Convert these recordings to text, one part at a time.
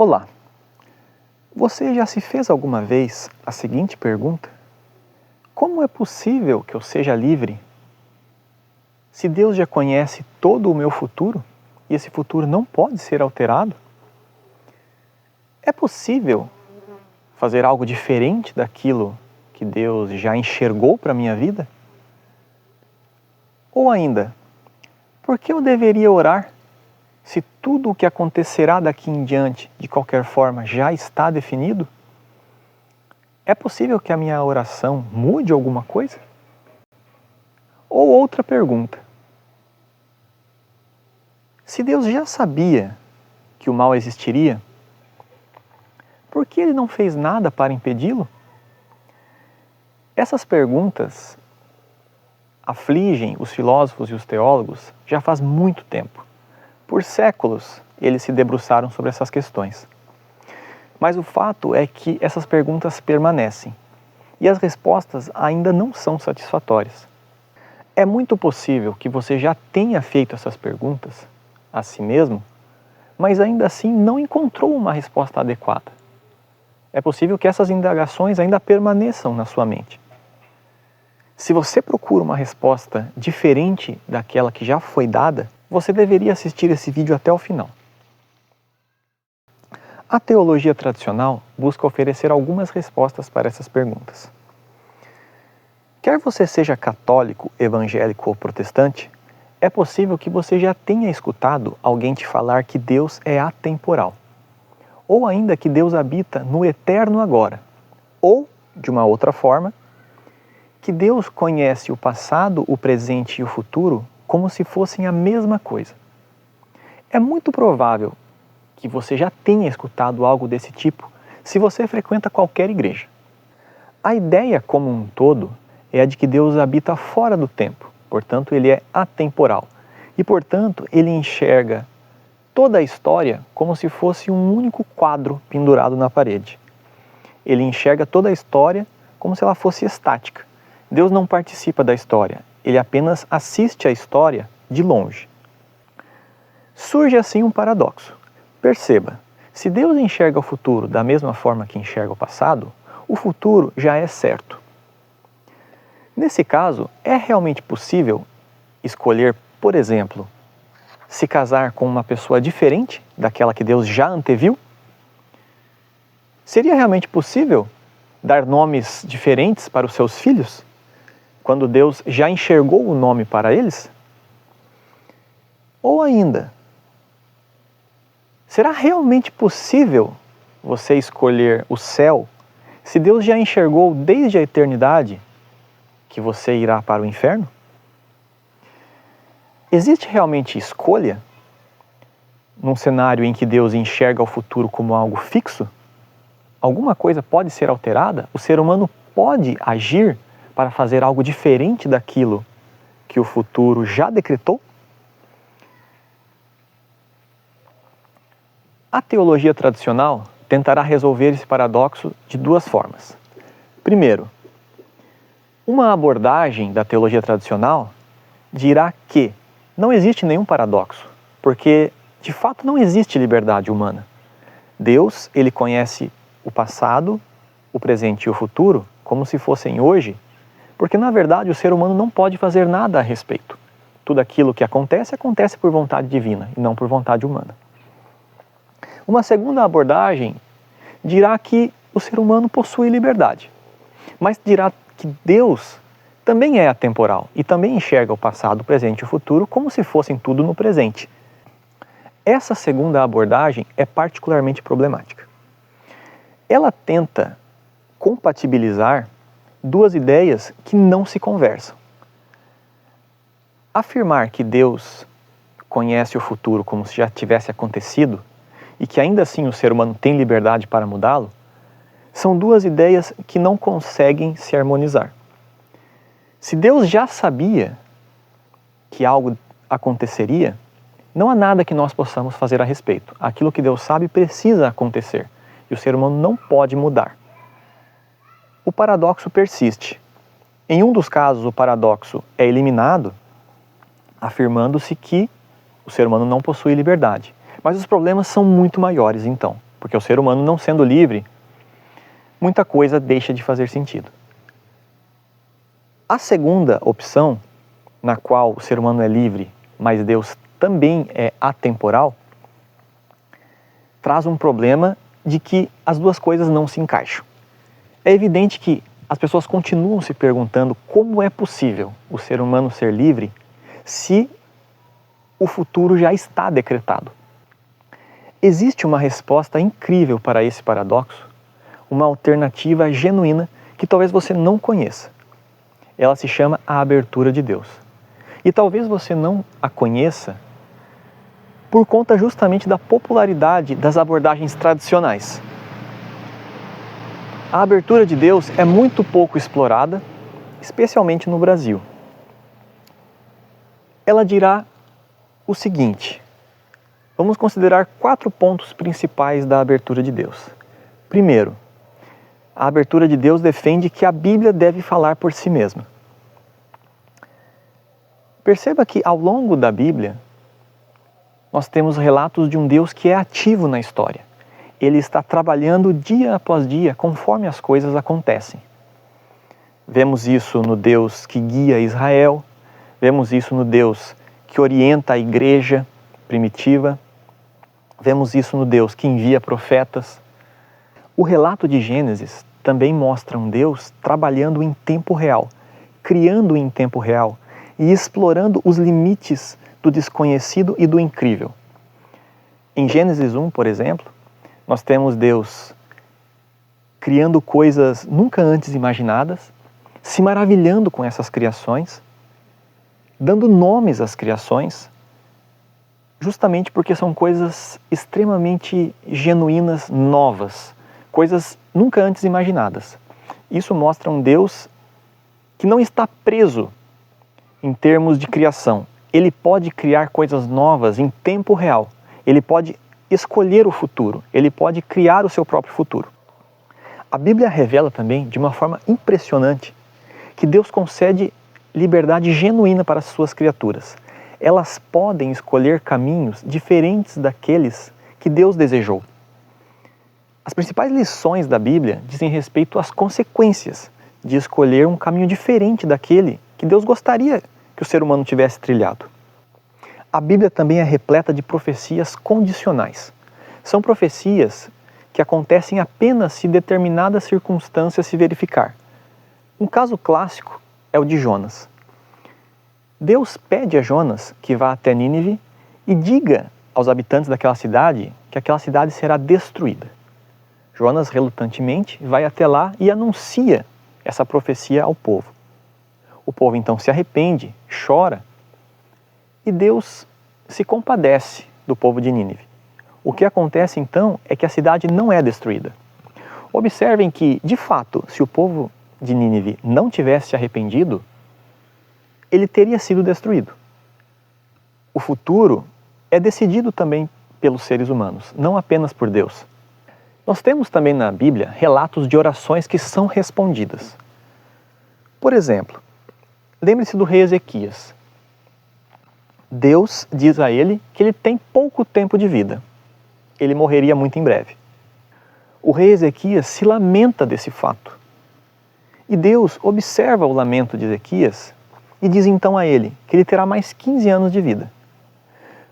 Olá! Você já se fez alguma vez a seguinte pergunta? Como é possível que eu seja livre se Deus já conhece todo o meu futuro e esse futuro não pode ser alterado? É possível fazer algo diferente daquilo que Deus já enxergou para a minha vida? Ou ainda, por que eu deveria orar se tudo o que acontecerá daqui em diante, de qualquer forma, já está definido? É possível que a minha oração mude alguma coisa? Ou outra pergunta. Se Deus já sabia que o mal existiria, por que Ele não fez nada para impedi-lo? Essas perguntas afligem os filósofos e os teólogos já faz muito tempo. Por séculos, eles se debruçaram sobre essas questões. Mas o fato é que essas perguntas permanecem e as respostas ainda não são satisfatórias. É muito possível que você já tenha feito essas perguntas a si mesmo, mas ainda assim não encontrou uma resposta adequada. É possível que essas indagações ainda permaneçam na sua mente. Se você procura uma resposta diferente daquela que já foi dada, você deveria assistir esse vídeo até o final. A teologia tradicional busca oferecer algumas respostas para essas perguntas. Quer você seja católico, evangélico ou protestante, é possível que você já tenha escutado alguém te falar que Deus é atemporal, ou ainda que Deus habita no eterno agora, ou, de uma outra forma, que Deus conhece o passado, o presente e o futuro como se fossem a mesma coisa. É muito provável que você já tenha escutado algo desse tipo se você frequenta qualquer igreja. A ideia como um todo é a de que Deus habita fora do tempo, portanto ele é atemporal e, portanto, ele enxerga toda a história como se fosse um único quadro pendurado na parede. Ele enxerga toda a história como se ela fosse estática. Deus não participa da história, ele apenas assiste a história de longe. Surge assim um paradoxo. Perceba, se Deus enxerga o futuro da mesma forma que enxerga o passado, o futuro já é certo. Nesse caso, é realmente possível escolher, por exemplo, se casar com uma pessoa diferente daquela que Deus já anteviu? Seria realmente possível dar nomes diferentes para os seus filhos, quando Deus já enxergou o nome para eles? Ou ainda, será realmente possível você escolher o céu se Deus já enxergou desde a eternidade que você irá para o inferno? Existe realmente escolha num cenário em que Deus enxerga o futuro como algo fixo? Alguma coisa pode ser alterada? O ser humano pode agir para fazer algo diferente daquilo que o futuro já decretou? A teologia tradicional tentará resolver esse paradoxo de duas formas. Primeiro, uma abordagem da teologia tradicional dirá que não existe nenhum paradoxo, porque de fato não existe liberdade humana. Deus, ele conhece o passado, o presente e o futuro como se fossem hoje, porque na verdade o ser humano não pode fazer nada a respeito. Tudo aquilo que acontece, acontece por vontade divina e não por vontade humana. Uma segunda abordagem dirá que o ser humano possui liberdade, mas dirá que Deus também é atemporal e também enxerga o passado, o presente e o futuro como se fossem tudo no presente. Essa segunda abordagem é particularmente problemática. Ela tenta compatibilizar duas ideias que não se conversam. Afirmar que Deus conhece o futuro como se já tivesse acontecido e que ainda assim o ser humano tem liberdade para mudá-lo, são duas ideias que não conseguem se harmonizar. Se Deus já sabia que algo aconteceria, não há nada que nós possamos fazer a respeito. Aquilo que Deus sabe precisa acontecer e o ser humano não pode mudar. O paradoxo persiste. Em um dos casos, o paradoxo é eliminado, afirmando-se que o ser humano não possui liberdade. Mas os problemas são muito maiores, então. porque o ser humano não sendo livre, muita coisa deixa de fazer sentido. A segunda opção, na qual o ser humano é livre, mas Deus também é atemporal, traz um problema de que as duas coisas não se encaixam. É evidente que as pessoas continuam se perguntando como é possível o ser humano ser livre se o futuro já está decretado. Existe uma resposta incrível para esse paradoxo, uma alternativa genuína que talvez você não conheça. Ela se chama a abertura de Deus. E talvez você não a conheça por conta justamente da popularidade das abordagens tradicionais. A abertura de Deus é muito pouco explorada, especialmente no Brasil. Ela dirá o seguinte: vamos considerar 4 pontos principais da abertura de Deus. Primeiro, a abertura de Deus defende que a Bíblia deve falar por si mesma. Perceba que ao longo da Bíblia, nós temos relatos de um Deus que é ativo na história. Ele está trabalhando dia após dia, conforme as coisas acontecem. Vemos isso no Deus que guia Israel, vemos isso no Deus que orienta a igreja primitiva, vemos isso no Deus que envia profetas. O relato de Gênesis também mostra um Deus trabalhando em tempo real, criando em tempo real e explorando os limites do desconhecido e do incrível. Em Gênesis 1, por exemplo, nós temos Deus criando coisas nunca antes imaginadas, se maravilhando com essas criações, dando nomes às criações, justamente porque são coisas extremamente genuínas, novas, coisas nunca antes imaginadas. Isso mostra um Deus que não está preso em termos de criação. Ele pode criar coisas novas em tempo real. Ele pode escolher o futuro. Ele pode criar o seu próprio futuro. A Bíblia revela também, de uma forma impressionante, que Deus concede liberdade genuína para as suas criaturas. Elas podem escolher caminhos diferentes daqueles que Deus desejou. As principais lições da Bíblia dizem respeito às consequências de escolher um caminho diferente daquele que Deus gostaria que o ser humano tivesse trilhado. A Bíblia também é repleta de profecias condicionais. São profecias que acontecem apenas se determinada circunstância se verificar. Um caso clássico é o de Jonas. Deus pede a Jonas que vá até Nínive e diga aos habitantes daquela cidade que aquela cidade será destruída. Jonas, relutantemente, vai até lá e anuncia essa profecia ao povo. O povo então se arrepende, chora, e Deus se compadece do povo de Nínive. O que acontece então é que a cidade não é destruída. Observem que, de fato, se o povo de Nínive não tivesse se arrependido, ele teria sido destruído. O futuro é decidido também pelos seres humanos, não apenas por Deus. Nós temos também na Bíblia relatos de orações que são respondidas. Por exemplo, lembre-se do rei Ezequias. Deus diz a ele que ele tem pouco tempo de vida. Ele morreria muito em breve. O rei Ezequias se lamenta desse fato. E Deus observa o lamento de Ezequias e diz então a ele que ele terá mais 15 anos de vida.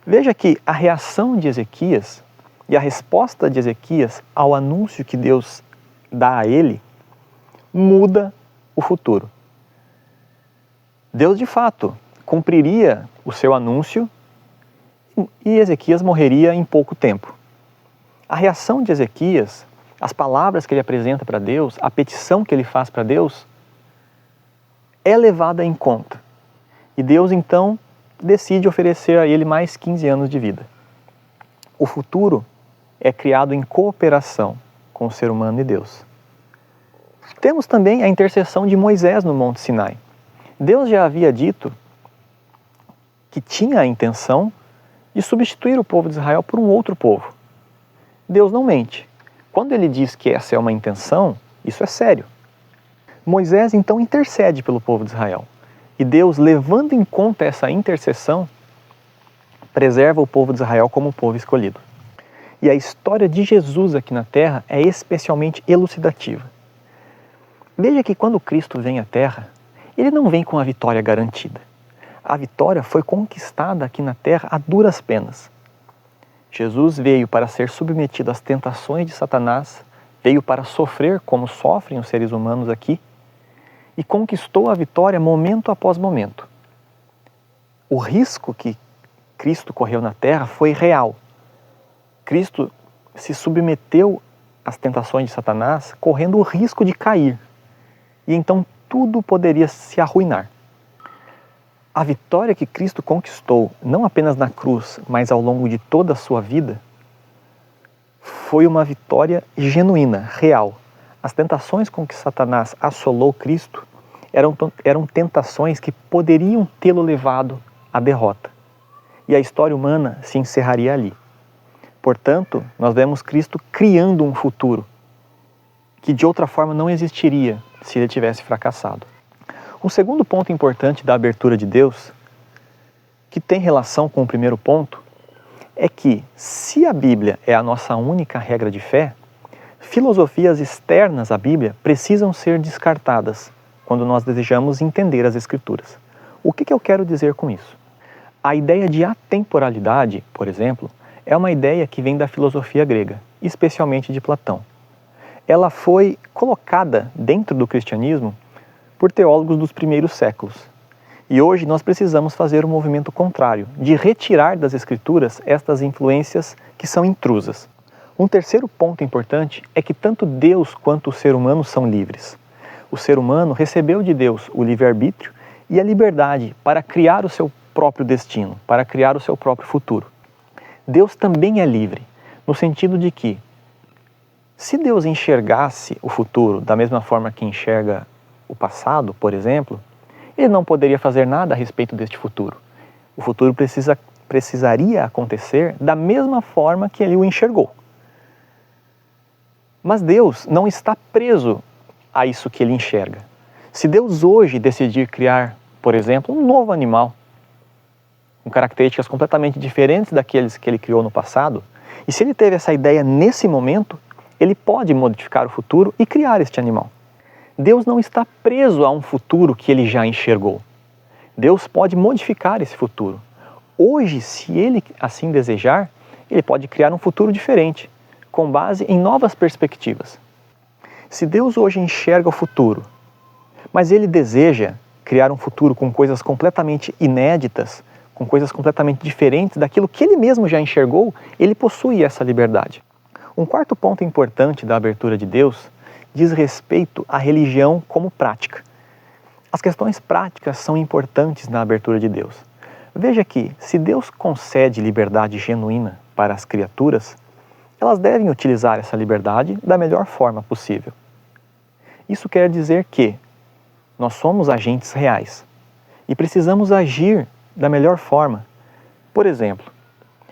Veja que a reação de Ezequias e a resposta de Ezequias ao anúncio que Deus dá a ele muda o futuro. Deus de fato cumpriria o seu anúncio e Ezequias morreria em pouco tempo. A reação de Ezequias, as palavras que ele apresenta para Deus, a petição que ele faz para Deus, é levada em conta. E Deus então decide oferecer a ele mais 15 anos de vida. O futuro é criado em cooperação com o ser humano e Deus. Temos também a intercessão de Moisés no Monte Sinai. Deus já havia dito que tinha a intenção de substituir o povo de Israel por um outro povo. Deus não mente. Quando ele diz que essa é uma intenção, isso é sério. Moisés então intercede pelo povo de Israel. E Deus, levando em conta essa intercessão, preserva o povo de Israel como povo escolhido. E a história de Jesus aqui na Terra é especialmente elucidativa. Veja que quando Cristo vem à Terra, Ele não vem com a vitória garantida. A vitória foi conquistada aqui na Terra a duras penas. Jesus veio para ser submetido às tentações de Satanás, veio para sofrer como sofrem os seres humanos aqui, e conquistou a vitória momento após momento. O risco que Cristo correu na Terra foi real. Cristo se submeteu às tentações de Satanás, correndo o risco de cair. E então tudo poderia se arruinar. A vitória que Cristo conquistou, não apenas na cruz, mas ao longo de toda a sua vida, foi uma vitória genuína, real. As tentações com que Satanás assolou Cristo eram tentações que poderiam tê-lo levado à derrota. E a história humana se encerraria ali. Portanto, nós vemos Cristo criando um futuro que de outra forma não existiria se ele tivesse fracassado. Um segundo ponto importante da abertura de Deus, que tem relação com o primeiro ponto, é que, se a Bíblia é a nossa única regra de fé, filosofias externas à Bíblia precisam ser descartadas quando nós desejamos entender as Escrituras. O que eu quero dizer com isso? A ideia de atemporalidade, por exemplo, é uma ideia que vem da filosofia grega, especialmente de Platão. Ela foi colocada dentro do cristianismo por teólogos dos primeiros séculos. E hoje nós precisamos fazer um movimento contrário, de retirar das Escrituras estas influências que são intrusas. Um terceiro ponto importante é que tanto Deus quanto o ser humano são livres. O ser humano recebeu de Deus o livre-arbítrio e a liberdade para criar o seu próprio destino, para criar o seu próprio futuro. Deus também é livre, no sentido de que, se Deus enxergasse o futuro da mesma forma que enxerga o passado, por exemplo, ele não poderia fazer nada a respeito deste futuro. O futuro precisaria acontecer da mesma forma que ele o enxergou. Mas Deus não está preso a isso que ele enxerga. Se Deus hoje decidir criar, por exemplo, um novo animal, com características completamente diferentes daqueles que ele criou no passado, e se ele teve essa ideia nesse momento, ele pode modificar o futuro e criar este animal. Deus não está preso a um futuro que ele já enxergou. Deus pode modificar esse futuro. Hoje, se ele assim desejar, ele pode criar um futuro diferente, com base em novas perspectivas. Se Deus hoje enxerga o futuro, mas ele deseja criar um futuro com coisas completamente inéditas, com coisas completamente diferentes daquilo que ele mesmo já enxergou, ele possui essa liberdade. Um quarto ponto importante da abertura de Deus diz respeito à religião como prática. As questões práticas são importantes na abertura de Deus. Veja que, se Deus concede liberdade genuína para as criaturas, elas devem utilizar essa liberdade da melhor forma possível. Isso quer dizer que nós somos agentes reais e precisamos agir da melhor forma. Por exemplo,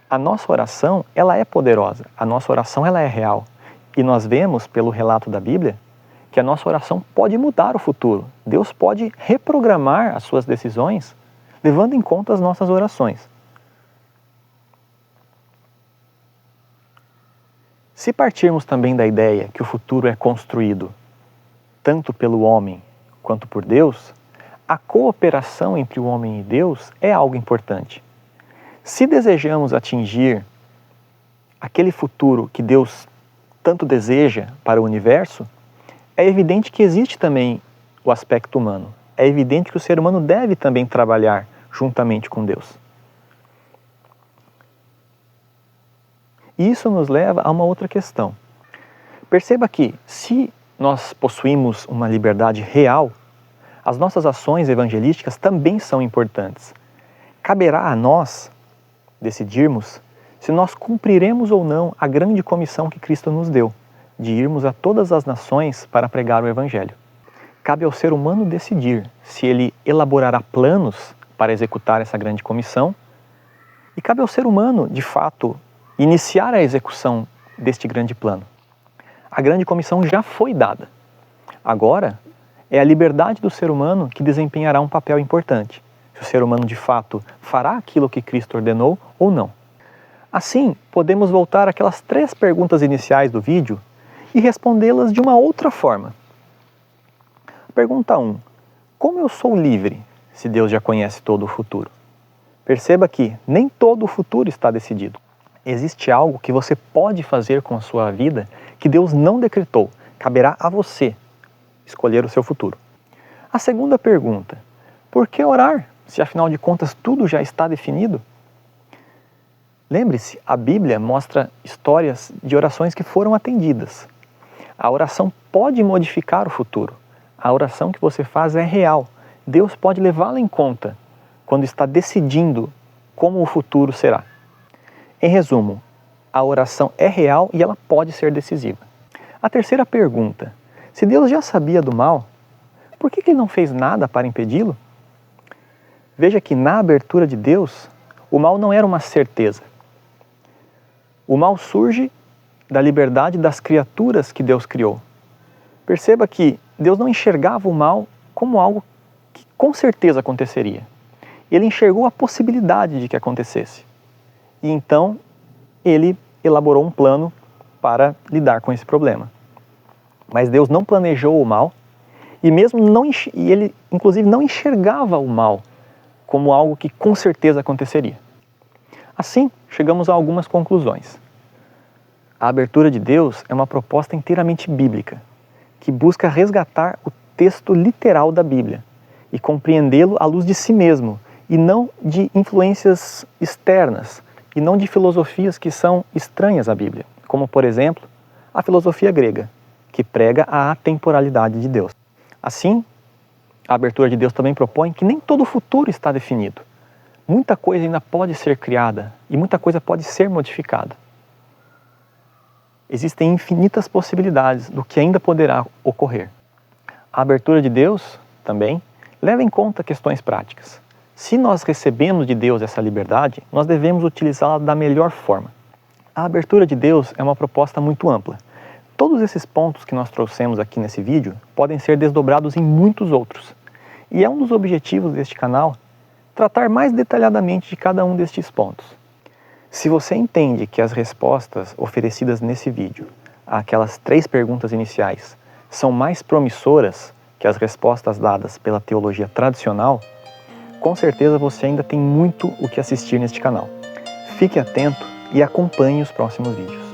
a nossa oração, ela é poderosa, a nossa oração ela é real. E nós vemos, pelo relato da Bíblia, que a nossa oração pode mudar o futuro. Deus pode reprogramar as suas decisões, levando em conta as nossas orações. Se partirmos também da ideia que o futuro é construído tanto pelo homem quanto por Deus, a cooperação entre o homem e Deus é algo importante. Se desejamos atingir aquele futuro que Deus tanto deseja para o universo, é evidente que existe também o aspecto humano. É evidente que o ser humano deve também trabalhar juntamente com Deus. E isso nos leva a uma outra questão. Perceba que, se nós possuímos uma liberdade real, as nossas ações evangelísticas também são importantes. Caberá a nós decidirmos se nós cumpriremos ou não a grande comissão que Cristo nos deu, de irmos a todas as nações para pregar o Evangelho. Cabe ao ser humano decidir se ele elaborará planos para executar essa grande comissão, e cabe ao ser humano, de fato, iniciar a execução deste grande plano. A grande comissão já foi dada. Agora, é a liberdade do ser humano que desempenhará um papel importante. Se o ser humano, de fato, fará aquilo que Cristo ordenou ou não. Assim, podemos voltar àquelas 3 perguntas iniciais do vídeo e respondê-las de uma outra forma. Pergunta 1. Como eu sou livre se Deus já conhece todo o futuro? Perceba que nem todo o futuro está decidido. Existe algo que você pode fazer com a sua vida que Deus não decretou. Caberá a você escolher o seu futuro. A segunda pergunta. Por que orar, se afinal de contas tudo já está definido? Lembre-se, a Bíblia mostra histórias de orações que foram atendidas. A oração pode modificar o futuro. A oração que você faz é real. Deus pode levá-la em conta quando está decidindo como o futuro será. Em resumo, a oração é real e ela pode ser decisiva. A terceira pergunta. Se Deus já sabia do mal, por que Ele não fez nada para impedi-lo? Veja que na abertura de Deus, o mal não era uma certeza. O mal surge da liberdade das criaturas que Deus criou. Perceba que Deus não enxergava o mal como algo que com certeza aconteceria. Ele enxergou a possibilidade de que acontecesse. E então, ele elaborou um plano para lidar com esse problema. Mas Deus não planejou o mal e ele inclusive não enxergava o mal como algo que com certeza aconteceria. Assim, chegamos a algumas conclusões. A abertura de Deus é uma proposta inteiramente bíblica, que busca resgatar o texto literal da Bíblia e compreendê-lo à luz de si mesmo, e não de influências externas, e não de filosofias que são estranhas à Bíblia, como, por exemplo, a filosofia grega, que prega a atemporalidade de Deus. Assim, a abertura de Deus também propõe que nem todo o futuro está definido. Muita coisa ainda pode ser criada e muita coisa pode ser modificada. Existem infinitas possibilidades do que ainda poderá ocorrer. A abertura de Deus, também, leva em conta questões práticas. Se nós recebemos de Deus essa liberdade, nós devemos utilizá-la da melhor forma. A abertura de Deus é uma proposta muito ampla. Todos esses pontos que nós trouxemos aqui nesse vídeo podem ser desdobrados em muitos outros. E é um dos objetivos deste canal tratar mais detalhadamente de cada um destes pontos. Se você entende que as respostas oferecidas nesse vídeo àquelas 3 perguntas iniciais são mais promissoras que as respostas dadas pela teologia tradicional, com certeza você ainda tem muito o que assistir neste canal. Fique atento e acompanhe os próximos vídeos.